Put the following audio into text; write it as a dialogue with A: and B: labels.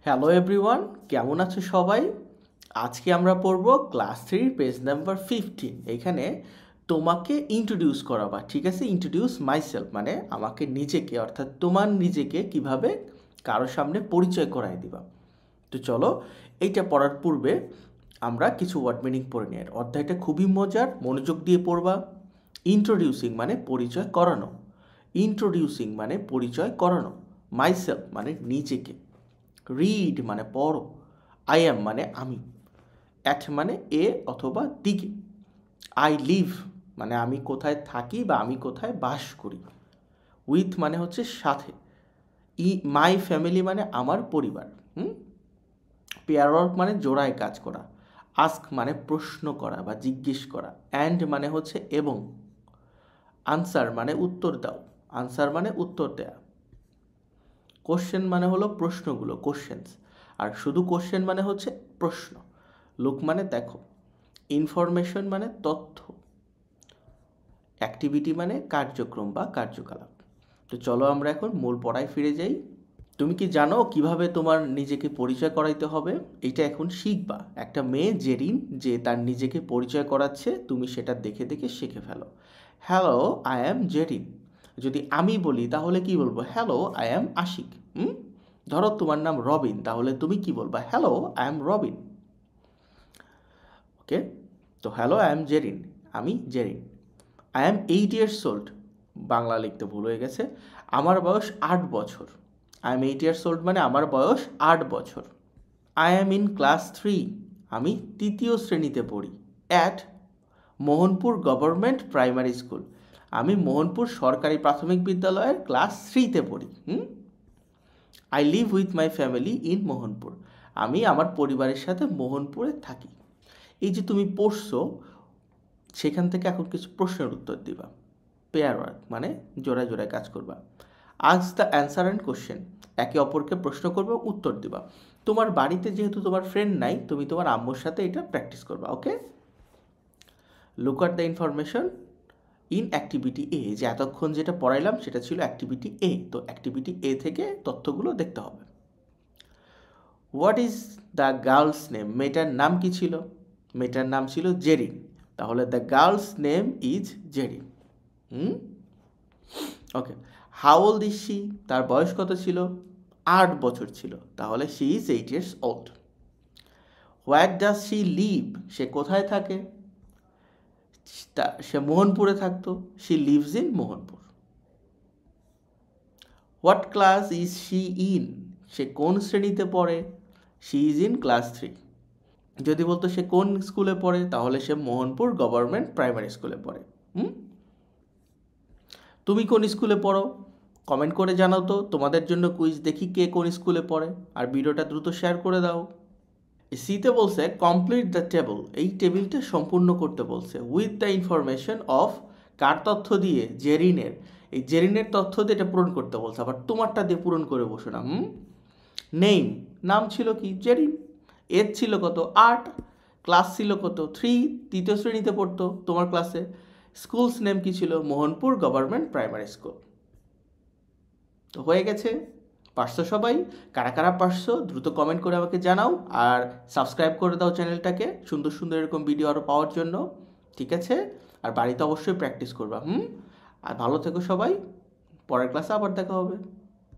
A: Hello everyone, কেমন আছো সবাই? আজকে আমরা পড়ব ক্লাস 3 পেজ নাম্বার 15। এখানে তোমাকে ইন্ট্রোডিউস করাবা, ঠিক আছে? ইন্ট্রোডিউস মাইসেলফ মানে আমাকে নিজেকে, অর্থাৎ তোমার নিজেকে কিভাবে কারোর সামনে পরিচয় করায় দিবা। তো চলো, এইটা পড়ার পূর্বে আমরা কিছু ওয়ার্ড মিনিং পড়ে নিই। অধ্যায়টা খুবই মজার, মনোযোগ দিয়ে পড়বা। ইন্ট্রোডিউসিং মানে পরিচয় করানো, ইন্ট্রোডিউসিং মানে পরিচয় করানো, মাইসেলফ মানে নিজেকে, রিড মানে পড়ো, আই অ্যাম মানে আমি, অ্যাট মানে এ অথবা দিকে, আই লিভ মানে আমি কোথায় থাকি বা আমি কোথায় বাস করি, উইথ মানে হচ্ছে সাথে, মাই ফ্যামিলি মানে আমার পরিবার, পেয়ার ওয়ার্ক মানে জোড়ায় কাজ করা, আস্ক মানে প্রশ্ন করা বা জিজ্ঞেস করা, অ্যান্ড মানে হচ্ছে এবং, আনসার মানে উত্তর দাও, আনসার মানে উত্তর দেয়া, কোশ্চেন মানে হলো প্রশ্নগুলো, কোশ্চেন্স, আর শুধু কোশ্চেন মানে হচ্ছে প্রশ্ন, লুক মানে দেখো, ইনফরমেশন মানে তথ্য, অ্যাক্টিভিটি মানে কার্যক্রম বা কার্যকলাপ। তো চলো আমরা এখন মূল পড়ায় ফিরে যাই। তুমি কি জানো কিভাবে তোমার নিজেকে পরিচয় করাইতে হবে? এটা এখন শিখবা। একটা মেয়ে জেরিন যে তার নিজেকে পরিচয় করাচ্ছে, তুমি সেটা দেখে দেখে শিখে ফেলো। Hello, I am Jerin. যদি আমি বলি তাহলে কি বলবো? Hello, I am Ashiq. ধরো তোমার নাম রবিন, তাহলে তুমি কি বলবা? Hello, I am Robin. Okay, তো হ্যালো, আই অ্যাম জেরিন, আমি Jerin. I am 8 years old, Bangla লিখতে ভুল হয়ে গেছে, আমার বয়স 8 বছর। আই এম 8 years old মানে আমার বয়স 8 বছর। আই অ্যাম ইন ক্লাস 3, আমি তৃতীয় শ্রেণীতে পড়ি। At Mohanpur government primary school, আমি মোহনপুর সরকারি প্রাথমিক বিদ্যালয়ের ক্লাস 3তে পড়ি। I live with my family in Mohanpur, আমি আমার পরিবারের সাথে মোহনপুরে থাকি। এই যে তুমি পড়ছো, সেখান থেকে এখন কিছু প্রশ্নের উত্তর দিবা। পেয়ার ওয়ার্ক মানে জোড়ায় জোড়ায় কাজ করবা। আজ দ্য অ্যান্সার অ্যান্ড কোশ্চেন, একে অপরকে প্রশ্ন করবে, উত্তর দিবা। তোমার বাড়িতে যেহেতু তোমার ফ্রেন্ড নাই, তুমি তোমার আম্মুর সাথে এটা প্র্যাকটিস করবা। ওকে, লুক আট the information in activity A, যে এতক্ষণ যেটা পড়াইলাম সেটা ছিল অ্যাক্টিভিটি এ, তো অ্যাক্টিভিটি এ থেকে তথ্যগুলো দেখতে হবে। What is the girl's name, মেয়েটার নাম কি ছিল? মেয়েটার নাম ছিল জেরিন, তাহলে the girl's name is Jerin. Okay, how old is she, তার বয়স কত ছিল? 8 বছর ছিল, তাহলে she is 8 years old। Where does she live, সে কোথায় থাকে? সে মোহনপুরে থাকতো, she lives in Mohanpur. What class is she in, সে কোন শ্রেণীতে পড়ে? She is in class 3। যদি বলতো সে কোন স্কুলে পড়ে, তাহলে সে মোহনপুর গভর্নমেন্ট প্রাইমারি স্কুলে পড়ে। তুমি কোন স্কুলে পড়ো? কমেন্ট করে জানাও তো, তোমাদের জন্য কুইজ, দেখি কে কোন স্কুলে পড়ে। আর ভিডিওটা দ্রুত শেয়ার করে দাও। সিতে বলছে কমপ্লিট দ্য টেবল, এই টেবিলটা সম্পূর্ণ করতে বলছে। উইথ দ্য ইনফরমেশন অফ, কার তথ্য দিয়ে? জেরিনের। এই জেরিনের তথ্য দিয়ে এটা পূরণ করতে বলছে, আবার তোমারটা দিয়ে পূরণ করে বসো না। নেম, নাম ছিল কি? জেরিন। এজ ছিল কত? 8। ক্লাস ছিল কত? 3, তৃতীয় শ্রেণীতে পড়তো তোমার ক্লাসে। স্কুলস নেম কি ছিল? Mohanpur government primary school. তো হয়ে গেছে। পারছো সবাই? কারা কারা পারছো দ্রুত কমেন্ট করে আমাকে জানাও, আর সাবস্ক্রাইব করে দাও চ্যানেলটাকে সুন্দর সুন্দর এরকম ভিডিও আরও পাওয়ার জন্য, ঠিক আছে? আর বাড়িতে অবশ্যই প্র্যাকটিস করবা। আর ভালো থেকো সবাই, পরের ক্লাসে আবার দেখা হবে।